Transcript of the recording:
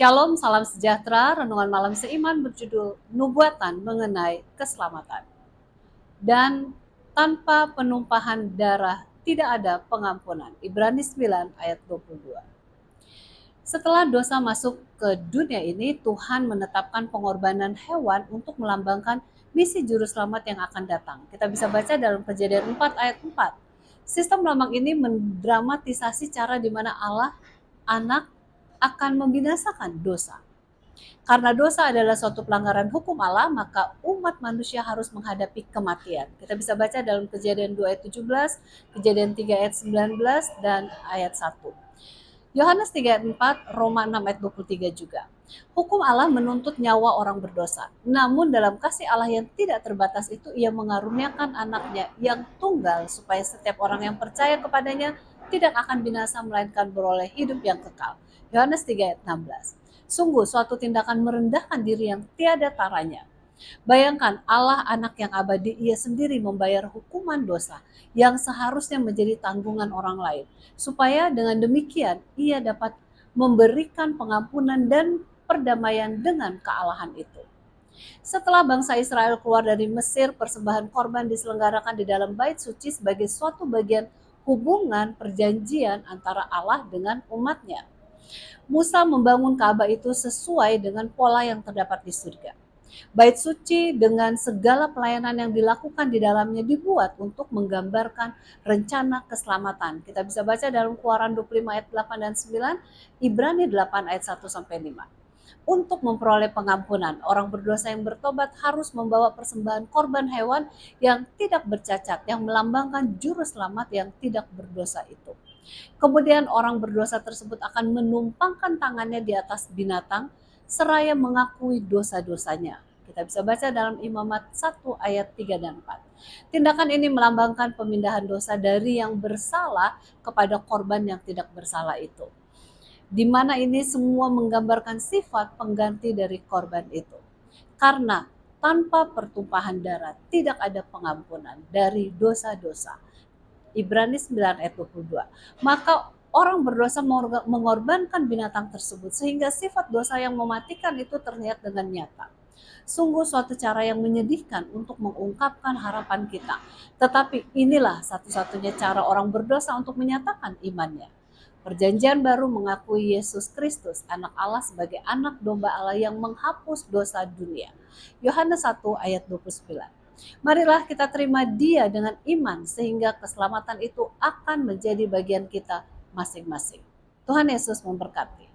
Shalom, salam sejahtera. Renungan malam seiman berjudul Nubuatan mengenai keselamatan. Dan tanpa penumpahan darah tidak ada pengampunan. Ibrani 9 ayat 22. Setelah dosa masuk ke dunia ini, Tuhan menetapkan pengorbanan hewan untuk melambangkan misi juru selamat yang akan datang. Kita bisa baca dalam Kejadian 4 ayat 4. Sistem lambang ini mendramatisasi cara di mana Allah, anak, akan membinasakan dosa. Karena dosa adalah suatu pelanggaran hukum Allah, maka umat manusia harus menghadapi kematian. Kita bisa baca dalam Kejadian 2 ayat 17, Kejadian 3 ayat 19, dan ayat 1. Yohanes 3 ayat 4, Roma 6 ayat 23 juga. Hukum Allah menuntut nyawa orang berdosa. Namun dalam kasih Allah yang tidak terbatas itu, ia mengaruniakan anaknya yang tunggal supaya setiap orang yang percaya kepadanya tidak akan binasa melainkan beroleh hidup yang kekal. Yohanes 3 ayat 16. Sungguh suatu tindakan merendahkan diri yang tiada taranya. Bayangkan Allah anak yang abadi, ia sendiri membayar hukuman dosa yang seharusnya menjadi tanggungan orang lain. Supaya dengan demikian ia dapat memberikan pengampunan dan perdamaian dengan kealahan itu. Setelah bangsa Israel keluar dari Mesir, persembahan korban diselenggarakan di dalam bait suci sebagai suatu bagian hubungan perjanjian antara Allah dengan umatnya. Musa membangun Ka'bah itu sesuai dengan pola yang terdapat di surga. Bait suci dengan segala pelayanan yang dilakukan di dalamnya dibuat untuk menggambarkan rencana keselamatan. Kita bisa baca dalam Keluaran 25 ayat 8 dan 9, Ibrani 8 ayat 1 sampai 5. Untuk memperoleh pengampunan, orang berdosa yang bertobat harus membawa persembahan korban hewan yang tidak bercacat, yang melambangkan juru selamat yang tidak berdosa itu. Kemudian orang berdosa tersebut akan menumpangkan tangannya di atas binatang seraya mengakui dosa-dosanya. Kita bisa baca dalam Imamat 1 ayat 3 dan 4. Tindakan ini melambangkan pemindahan dosa dari yang bersalah kepada korban yang tidak bersalah itu. Di mana ini semua menggambarkan sifat pengganti dari korban itu. Karena tanpa pertumpahan darah tidak ada pengampunan dari dosa-dosa. Ibrani 9 ayat 22. Maka orang berdosa mengorbankan binatang tersebut sehingga sifat dosa yang mematikan itu terlihat dengan nyata. Sungguh suatu cara yang menyedihkan untuk mengungkapkan harapan kita. Tetapi inilah satu-satunya cara orang berdosa untuk menyatakan imannya. Perjanjian baru mengakui Yesus Kristus, anak Allah, sebagai anak domba Allah yang menghapus dosa dunia. Yohanes 1 ayat 29. Marilah kita terima Dia dengan iman sehingga keselamatan itu akan menjadi bagian kita masing-masing. Tuhan Yesus memberkati.